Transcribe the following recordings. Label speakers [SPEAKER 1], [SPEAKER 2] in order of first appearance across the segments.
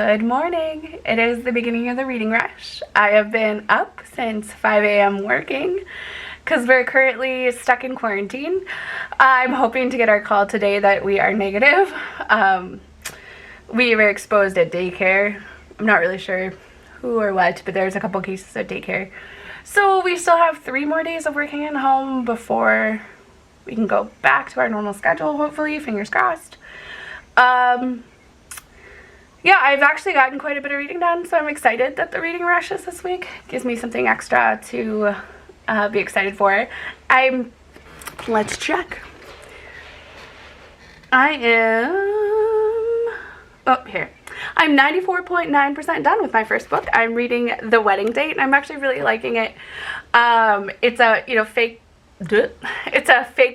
[SPEAKER 1] Good morning. It is the beginning of the reading rush. I have been up since 5 a.m. working because we're currently stuck in quarantine. I'm hoping to get our call today that we are negative. We were exposed at daycare. I'm not really sure who or what, but there's a couple cases at daycare. So we still have 3 more days of working at home before we can go back to our normal schedule, hopefully, fingers crossed. Yeah, I've actually gotten quite a bit of reading done, so I'm excited that the reading rush is this week. Gives me something extra to be excited for. Let's check. I'm 94.9% done with my first book. I'm reading The Wedding Date, and I'm actually really liking it. It's a fake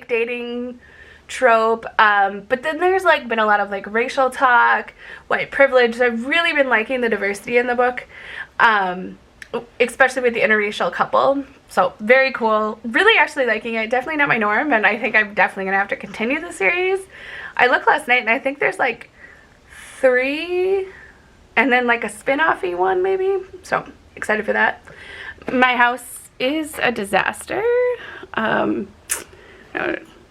[SPEAKER 1] dating trope, but then there's been a lot of racial talk, white privilege. So I've really been liking the diversity in the book, especially with the interracial couple. So very cool. Really actually liking it. Definitely not my norm, and I think I'm definitely gonna have to continue the series. I looked last night and I think there's 3 and then a spin-offy one maybe, so excited for that. My house is a disaster.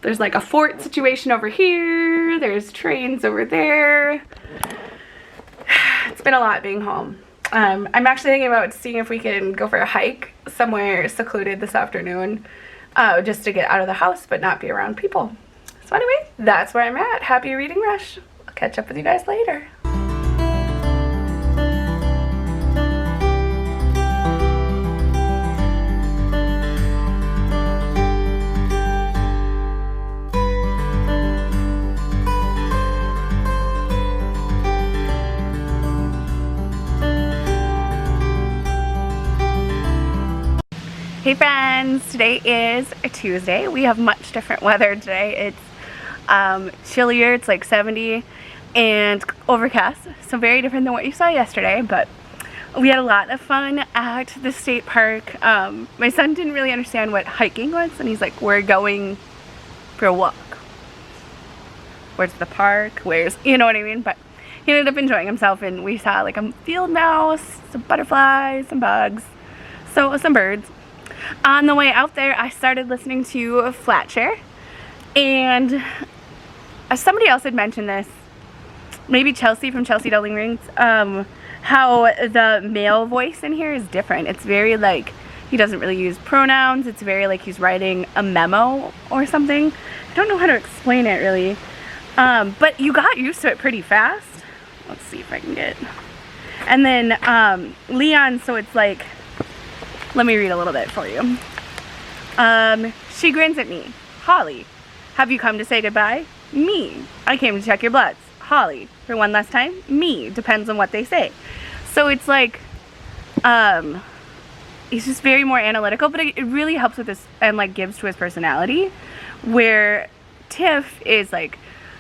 [SPEAKER 1] There's a fort situation over here. There's trains over there. It's been a lot being home. I'm actually thinking about seeing if we can go for a hike somewhere secluded this afternoon, just to get out of the house but not be around people. So anyway, that's where I'm at. Happy reading rush. I'll catch up with you guys later. Hey friends, today is a Tuesday. We have much different weather today. It's chillier, it's 70 and overcast, so very different than what you saw yesterday, but we had a lot of fun at the state park. My son didn't really understand what hiking was, and he's like, we're going for a walk. Where's the park? Where's, you know what I mean? But he ended up enjoying himself, and we saw a field mouse, some butterflies, some bugs, so some birds. On the way out there, I started listening to Flatshare, and somebody else had mentioned this, maybe Chelsea from Chelsea Darling Rings, how the male voice in here is different. It's very he doesn't really use pronouns. It's very he's writing a memo or something. I don't know how to explain it really, but you got used to it pretty fast. Let's see if I can get, and then Leon, so it's let me read a little bit for you. She grins at me. Holly, have you come to say goodbye? Me. I came to check your bloods. Holly, for one last time? Me. Depends on what they say. So it's he's just very more analytical, but it really helps with this and gives to his personality. Where Tiff is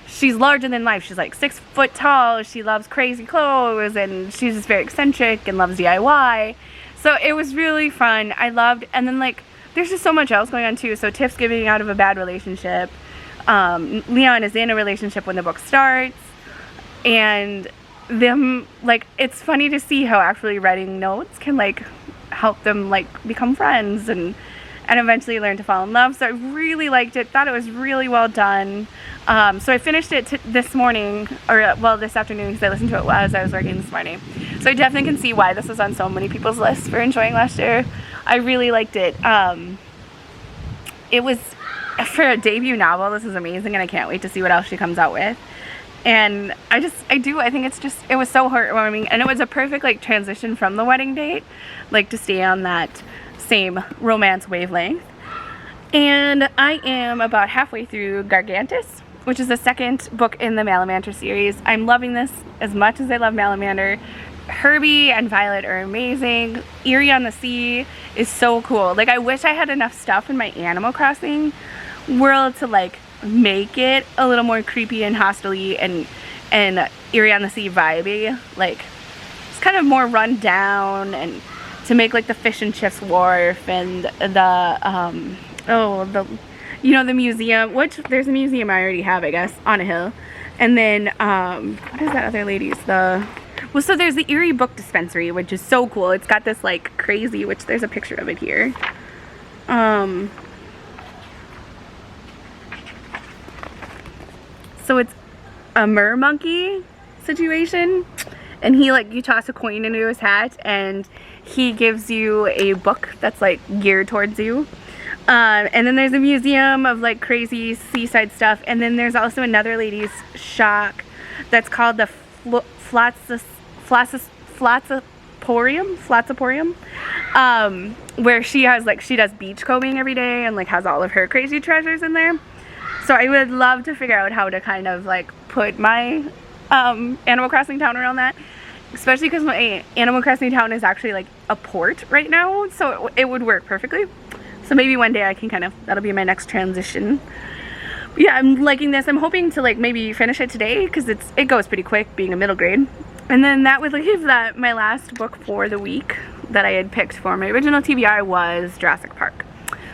[SPEAKER 1] she's larger than life. She's 6 foot tall. She loves crazy clothes, and she's just very eccentric and loves DIY. So it was really fun. I loved, and then there's just so much else going on too. So Tiff's getting out of a bad relationship. Leon is in a relationship when the book starts, and them it's funny to see how actually writing notes can help them become friends and eventually learn to fall in love. So I really liked it. Thought it was really well done. So I finished it this morning, or well, this afternoon, because I listened to it while I was working this morning. So I definitely can see why this was on so many people's lists for enjoying last year. I really liked it. It was, for a debut novel, this is amazing, and I can't wait to see what else she comes out with. And I think it was so heartwarming, and it was a perfect transition from The Wedding Date, to stay on that same romance wavelength. And I am about halfway through Gargantis, which is the second book in the Malamander series. I'm loving this as much as I love Malamander. Herbie and Violet are amazing. Eerie on the Sea is so cool. I wish I had enough stuff in my Animal Crossing world to make it a little more creepy and hostile-y and Eerie on the Sea vibey. It's kind of more run down, and to make the fish and chips wharf and the museum, which there's a museum I already have, I guess, on a hill. And then what is that other lady's, Well, so there's the Erie Book Dispensary, which is so cool. It's got this like crazy, which there's a picture of it here. So it's a mer monkey situation, and he like, you toss a coin into his hat and he gives you a book that's like geared towards you. And then there's a museum of like crazy seaside stuff, and then there's also another ladies shop that's called the Flatshare, where she has like, she does beach combing every day and like has all of her crazy treasures in there. So I would love to figure out how to kind of like put my Animal Crossing town around that, especially because my Animal Crossing town is actually like a port right now, so it would work perfectly. So maybe one day I can kind of, that'll be my next transition. But yeah, I'm liking this. I'm hoping to like maybe finish it today because it goes pretty quick being a middle grade. And then that would leave that my last book for the week that I had picked for my original TBR was Jurassic Park.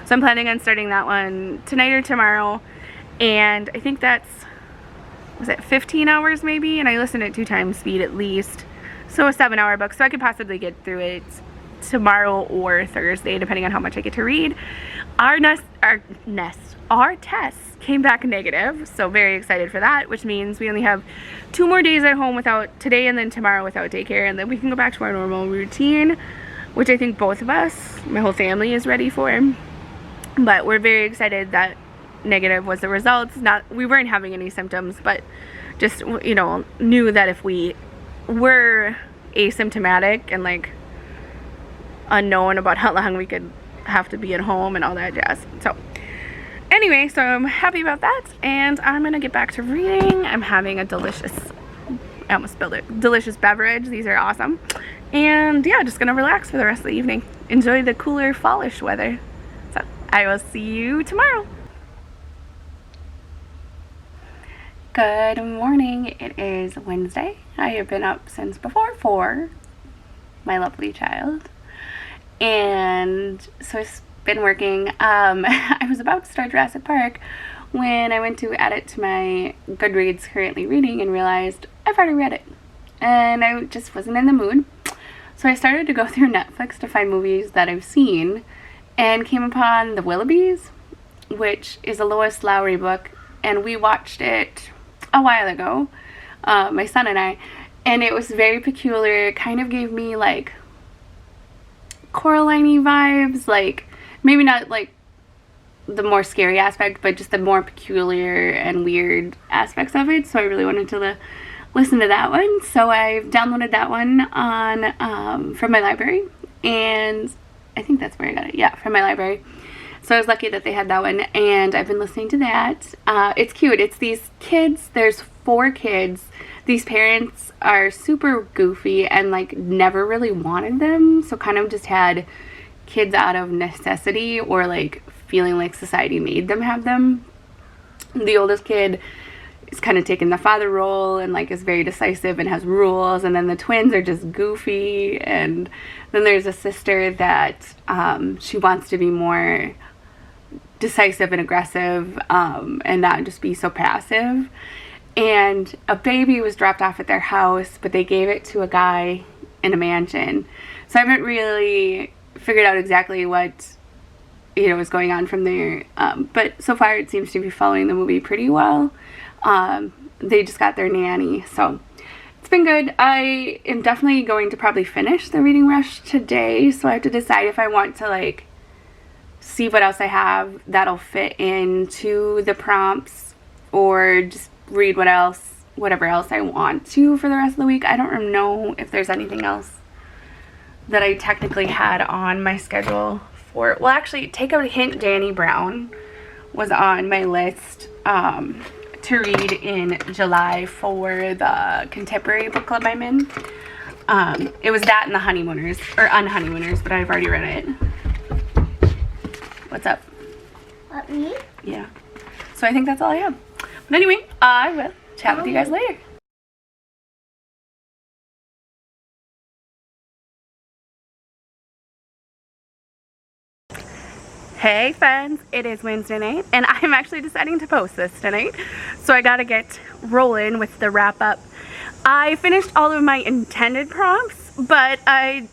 [SPEAKER 1] So I'm planning on starting that one tonight or tomorrow. And I think that's, was it 15 hours maybe? And I listened at 2 times speed at least. So a 7-hour book. So I could possibly get through it tomorrow or Thursday, depending on how much I get to read. Our tests came back negative, so very excited for that, which means we only have 2 more days at home without, today and then tomorrow without daycare, and then we can go back to our normal routine, which I think both of us, my whole family, is ready for. But we're very excited that negative was the results. We weren't having any symptoms, but just, you know, knew that if we were asymptomatic and like unknown about how long we could have to be at home and all that jazz. So anyway, so I'm happy about that, and I'm gonna get back to reading. I'm having a delicious, I almost spilled it, delicious beverage. These are awesome. And yeah, just gonna relax for the rest of the evening. Enjoy the cooler fallish weather. So I will see you tomorrow. Good morning. It is Wednesday. I have been up since before 4, my lovely child. And so I've been working. I was about to start Jurassic Park when I went to add it to my Goodreads currently reading and realized I've already read it. And I just wasn't in the mood. So I started to go through Netflix to find movies that I've seen and came upon The Willoughbys, which is a Lois Lowry book. And we watched it a while ago, my son and I, and it was very peculiar. It kind of gave me like Coraline-y vibes, like maybe not like the more scary aspect, but just the more peculiar and weird aspects of it. So I really wanted to listen to that one. So I've downloaded that one on from my library, and I think that's where I got it. Yeah, from my library. So I was lucky that they had that one, and I've been listening to that. It's cute. It's these kids. There's 4 kids. These parents are super goofy and like never really wanted them, so kind of just had kids out of necessity or like feeling like society made them have them. The oldest kid is kind of taking the father role and like is very decisive and has rules, and then the twins are just goofy, and then there's a sister that she wants to be more decisive and aggressive and not just be so passive. And a baby was dropped off at their house, but they gave it to a guy in a mansion. So I haven't really figured out exactly what, you know, was going on from there. But so far it seems to be following the movie pretty well. They just got their nanny, so it's been good. I am definitely going to probably finish the reading rush today, so I have to decide if I want to like see what else I have that'll fit into the prompts, or just read whatever else I want to for the rest of the week. I don't know if there's anything else that I technically had on my schedule for, well, actually, take a hint, Danny Brown was on my list to read in July for the contemporary book club I'm in. It was that and the Honeymooners, or Unhoneymooners, but I've already read it. What's up?
[SPEAKER 2] What, me?
[SPEAKER 1] Yeah. So I think that's all I have. But anyway, I will chat with you guys later. Hey friends, it is Wednesday night, and I'm actually deciding to post this tonight. So I gotta get rolling with the wrap up I finished all of my intended prompts, but I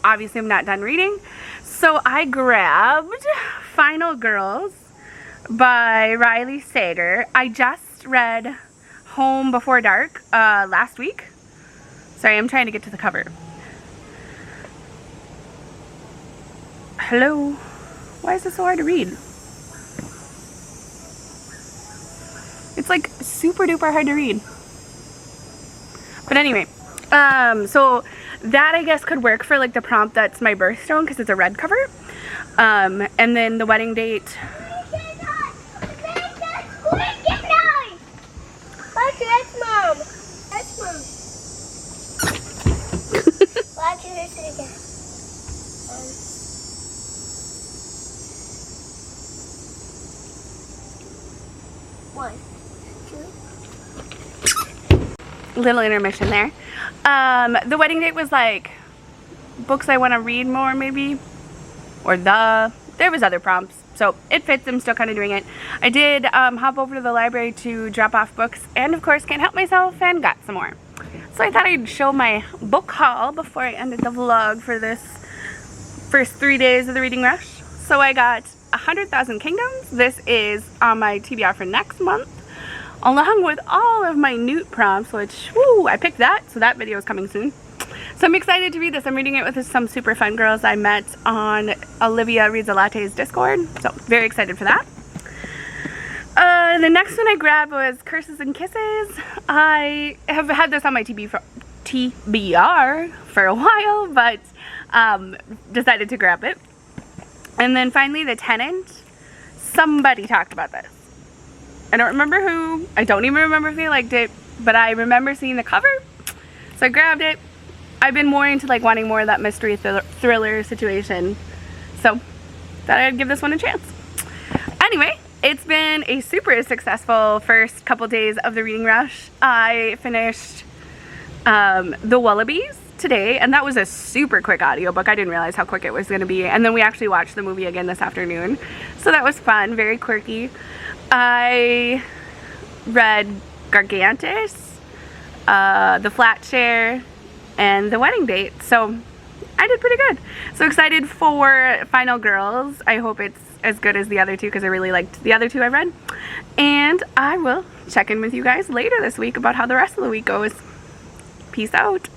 [SPEAKER 1] obviously am not done reading. So I grabbed Final Girls by Riley Sager. I just read Home Before Dark last week. Sorry, I'm trying to get to the cover. Hello? Why is this so hard to read? It's like super duper hard to read. But anyway, so that I guess could work for like the prompt that's my birthstone because it's a red cover. And then the wedding date.
[SPEAKER 2] That's Mom. That's Mom. Watch it again. One, two.
[SPEAKER 1] Little intermission there. The wedding date was like books I want to read more, maybe, or there was other prompts, so it fits. I'm still kind of doing it. I did hop over to the library to drop off books, and of course can't help myself and got some more. So I thought I'd show my book haul before I ended the vlog for this first 3 days of the reading rush. So I got 100,000 Kingdoms. This is on my TBR for next month, along with all of my Newt prompts, which, woo, I picked that, so that video is coming soon. So I'm excited to read this. I'm reading it with some super fun girls I met on Olivia Reads a Latte's Discord, so very excited for that. The next one I grabbed was Curses and Kisses. I have had this on my TBR for a while, but decided to grab it. And then finally The Tenant. Somebody talked about this. I don't remember who. I don't even remember if they liked it, but I remember seeing the cover, so I grabbed it. I've been more into like wanting more of that mystery thriller situation, so thought I'd give this one a chance. Anyway, it's been a super successful first couple days of the reading rush. I finished The Willoughbys today, and that was a super quick audiobook. I didn't realize how quick it was going to be, and then we actually watched the movie again this afternoon, so that was fun, very quirky. I read Gargantis, the Flatshare, and The Wedding Date, so I did pretty good. So excited for Final Girls. I hope it's as good as the other two because I really liked the other two I read. And I will check in with you guys later this week about how the rest of the week goes. Peace out.